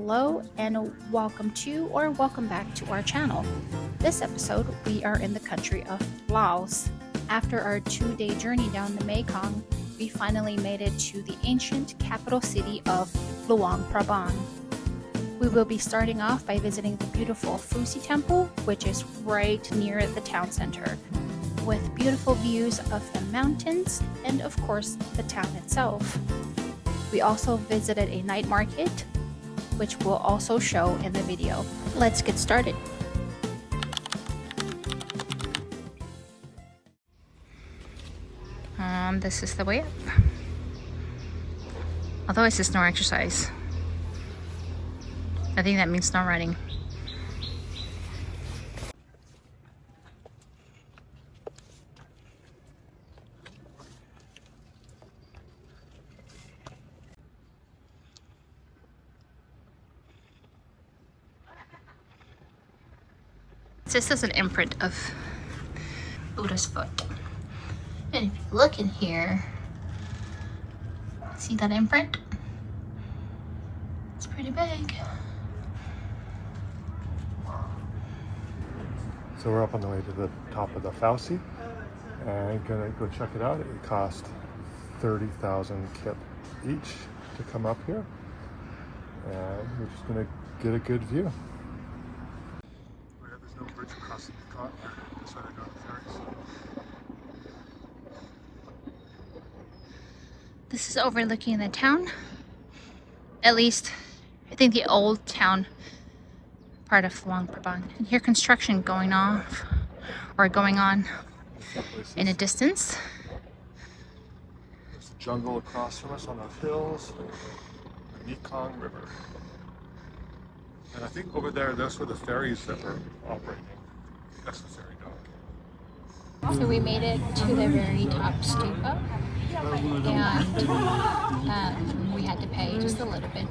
hello and welcome to or welcome back to our channel. This episode we are in the country of Laos. After our 2-day journey down the Mekong, we finally made it to the ancient capital city of Luang, Prabang. We will be starting off by visiting the beautiful Fusi Temple, which is right near the town center, with beautiful views of the mountains and of course the town itself. We also visited a night market, which we'll also show in the video. Let's get started. This is the way up. Although it says no exercise, I think that means no running. This is an imprint of Buddha's foot. And if you look in here, see that imprint? It's pretty big. So we're up on the way to the top of the Fusi and gonna go check it out. It cost 30,000 kip each to come up here. And we're just gonna get a good view. There's no bridge across the Mekong. That's why they're going to ferries. This is overlooking the town. At least, I think the old town part of Luang Prabang. And here construction going on in a distance. There's a jungle across from us on those hills. The Mekong River. And I think over there, that's where the ferries that were operating. That's the ferry dock. So we made it to the very top stupa, and we had to pay just a little bit.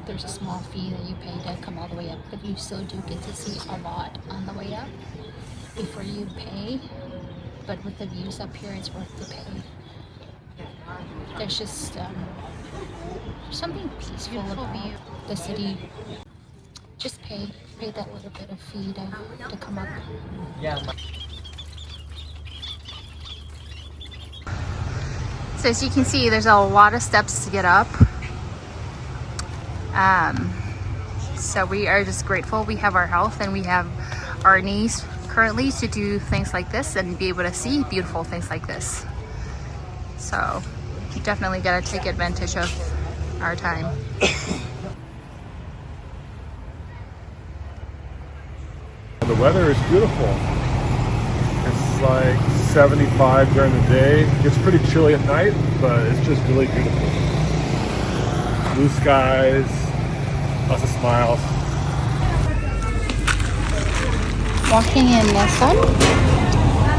There's a small fee that you pay to come all the way up, but you still do get to see a lot on the way up before you pay. But with the views up here, it's worth the pay. There's just something peaceful about the city. Just pay that little bit of fee to come up. Yeah. So as you can see, there's a lot of steps to get up. So we are just grateful we have our health and we have our knees currently to do things like this and be able to see beautiful things like this. So you definitely got to take advantage of our time. The weather is beautiful. It's like 75 during the day. It gets pretty chilly at night, but it's just really beautiful. Blue skies, lots of smiles. Walking in the sun,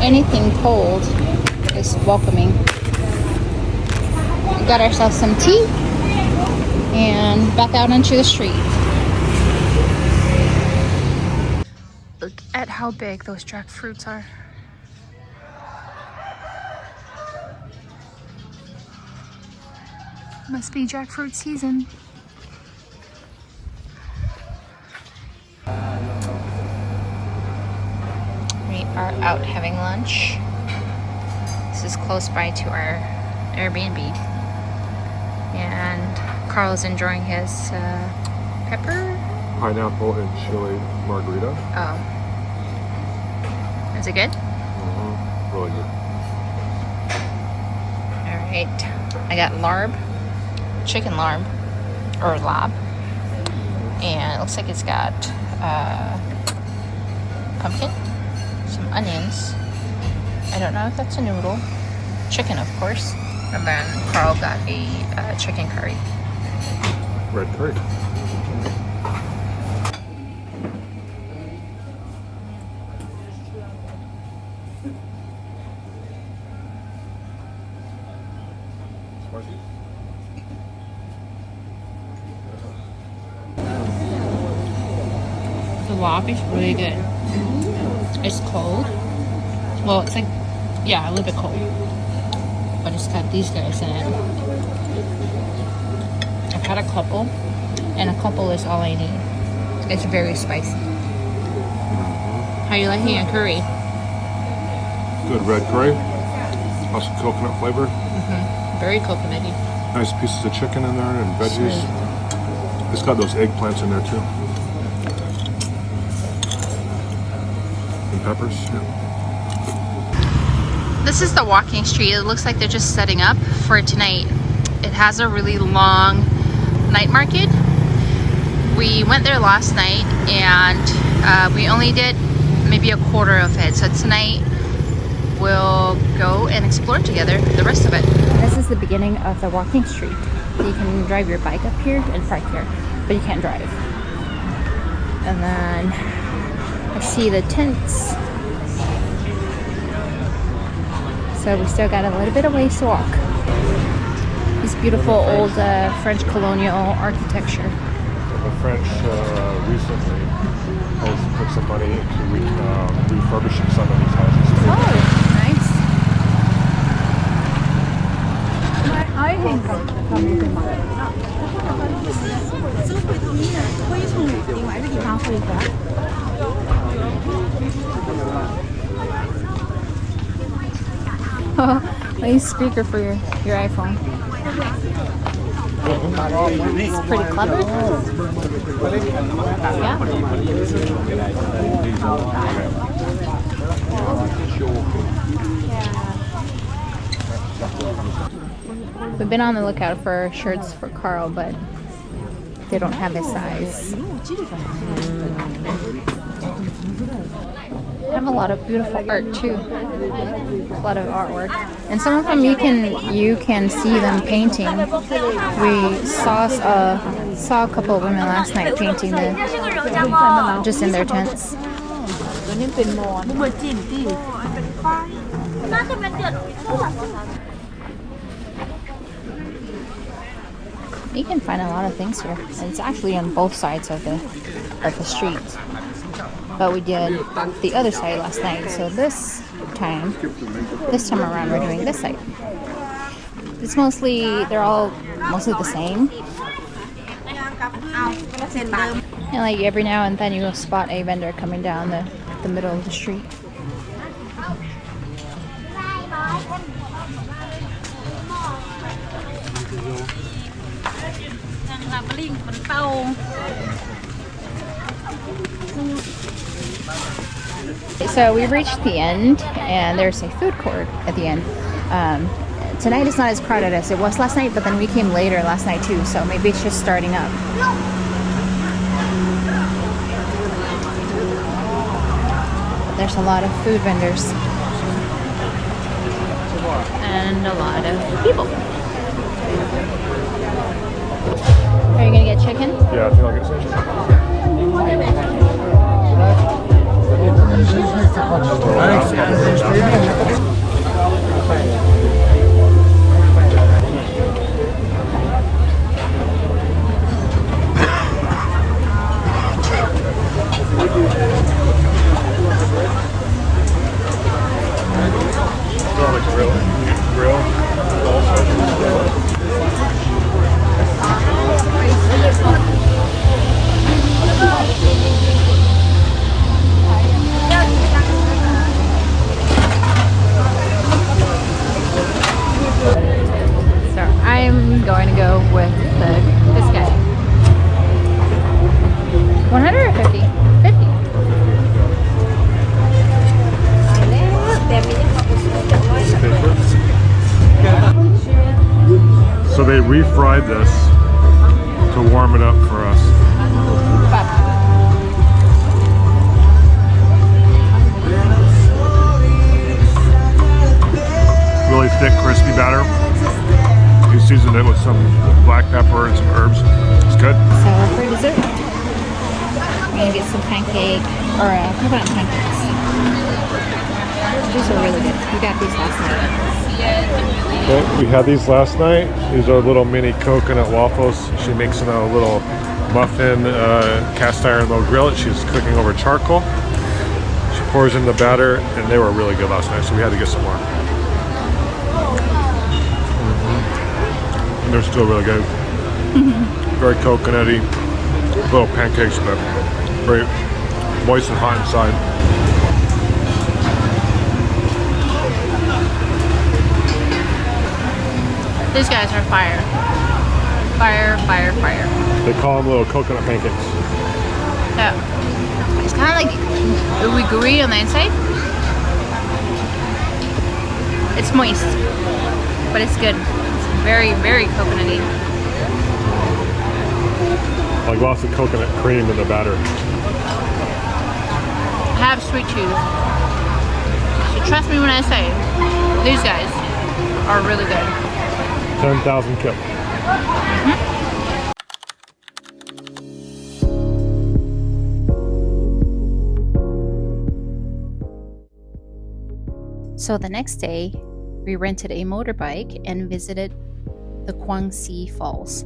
anything cold is welcoming. We got ourselves some tea and back out onto the street. Look at how big those jackfruits are. Must be jackfruit season. We are out having lunch. This is close by to our Airbnb. And Carl's enjoying his pepper. Pineapple and chili margarita. Oh. Is it good? Mm-hmm. Really good. Alright. I got larb. Chicken larb. Or lab. And it looks like it's got pumpkin. Some onions. I don't know if that's a noodle. Chicken, of course. And then Carl got a chicken curry. Red curry. The lobby is really good. It's cold. Well, it's like, yeah, a little bit cold. But it's got these guys in it. I've had a couple. and a couple is all I need. It's very spicy. How you liking your curry? Good red curry. Also coconut flavor. Very coconutty. Nice pieces of chicken in there and veggies. It's got those eggplants in there too. And peppers. Yeah. This is the walking street. It looks like they're just setting up for tonight. It has a really long night market. We went there last night and we only did maybe a quarter of it. So tonight we'll go and explore together the rest of it. This is the beginning of the walking street. You can drive your bike up here and park here, but you can't drive. And then I see the tents. So we still got a little bit of ways to walk. This beautiful old French colonial architecture. The French recently has put some money into refurbishing some of these houses. Oh, nice. Nice speaker for your iPhone. It's pretty clever. Yeah. We've been on the lookout for shirts for Carl, but they don't have his size. They have a lot of beautiful art too. A lot of artwork, and some of them you can see them painting. We saw a couple of women last night painting just in their tents. You can find a lot of things here, and it's actually on both sides of the street. But we did the other side last night, so this time around we're doing this side. They're all mostly the same. And like every now and then you will spot a vendor coming down the middle of the street. So we reached the end, and there's a food court at the end. Tonight it's not as crowded as it was last night, but then we came later last night too, so maybe it's just starting up. There's a lot of food vendors and a lot of people. Are you gonna get chicken? Yeah, I think I'll get some chicken. I'm going to go with this guy. 100 or 50? 50. So they refried this to warm it up for us. Really thick, crispy batter. You seasoned it with some black pepper and some herbs. It's good. So for dessert, we're gonna get some pancake or coconut pancakes. These are really good. We got these last night. Okay, we had these last night. These are little mini coconut waffles. She makes in a little muffin cast iron low grill. She's cooking over charcoal. She pours in the batter, and they were really good last night, so we had to get some more. And they're still really good. Very coconutty. Little pancakes, but very moist and hot inside. These guys are fire. Fire, fire, fire. They call them little coconut pancakes. Yeah. It's kind of like gooey on the inside. It's moist, but it's good. It's very, very coconutty. Like lots of coconut cream in the batter. Have sweet tooth. So trust me when I say these guys are really good. 10,000 kip. So the next day, we rented a motorbike and visited the Quang Si Falls.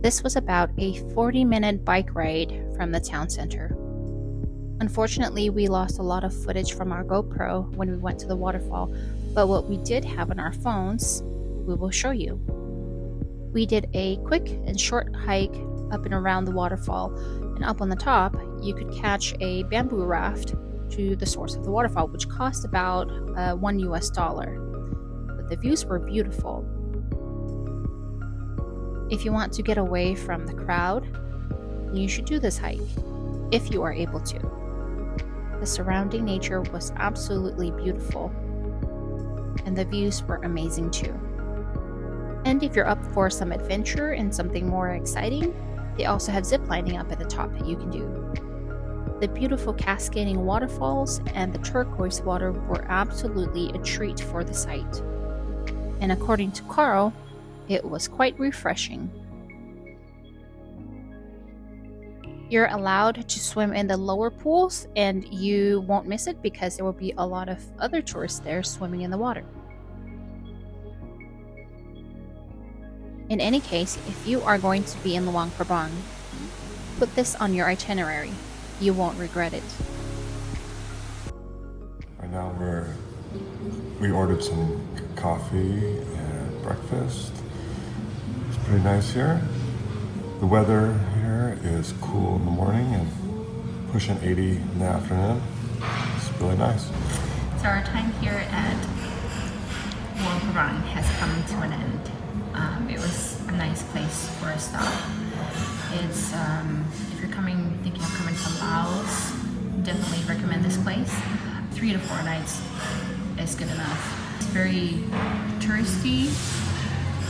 This was about a 40-minute bike ride from the town center. Unfortunately, we lost a lot of footage from our GoPro when we went to the waterfall, but what we did have on our phones, we will show you. We did a quick and short hike up and around the waterfall, and up on the top, you could catch a bamboo raft to the source of the waterfall, which cost about $1 US. But the views were beautiful. If you want to get away from the crowd, you should do this hike, if you are able to. The surrounding nature was absolutely beautiful, and the views were amazing too. And if you're up for some adventure and something more exciting, they also have zip lining up at the top that you can do. The beautiful cascading waterfalls and the turquoise water were absolutely a treat for the sight. And according to Carl, it was quite refreshing. You're allowed to swim in the lower pools, and you won't miss it because there will be a lot of other tourists there swimming in the water. In any case, if you are going to be in Luang Prabang, put this on your itinerary. You won't regret it. Right now we ordered some coffee and breakfast. It's pretty nice here. The weather here is cool in the morning and pushing 80 in the afternoon. It's really nice. So our time here at Luang Prabang has come to an end. It was a nice place for a stop. It's if you're thinking of coming to Laos, definitely recommend this place. 3 to 4 nights is good enough. It's very touristy,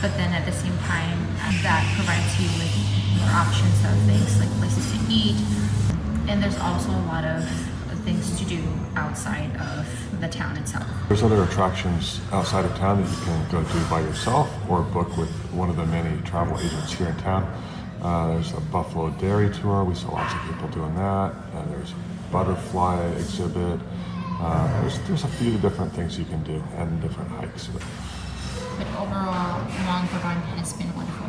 but then at the same time, that provides you with more options of things like places to eat, and there's also a lot of things to do outside of the town itself. There's other attractions outside of town that you can go do by yourself or book with one of the many travel agents here in town. There's a Buffalo Dairy tour. We saw lots of people doing that. There's butterfly exhibit. There's a few different things you can do and different hikes. But overall, Luang Prabang has been wonderful.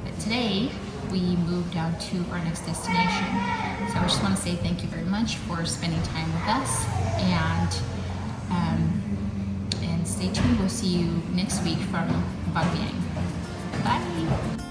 But today, we moved down to our next destination. So I just want to say thank you very much for spending time with us, and stay tuned. We'll see you next week from Prabang. Bye.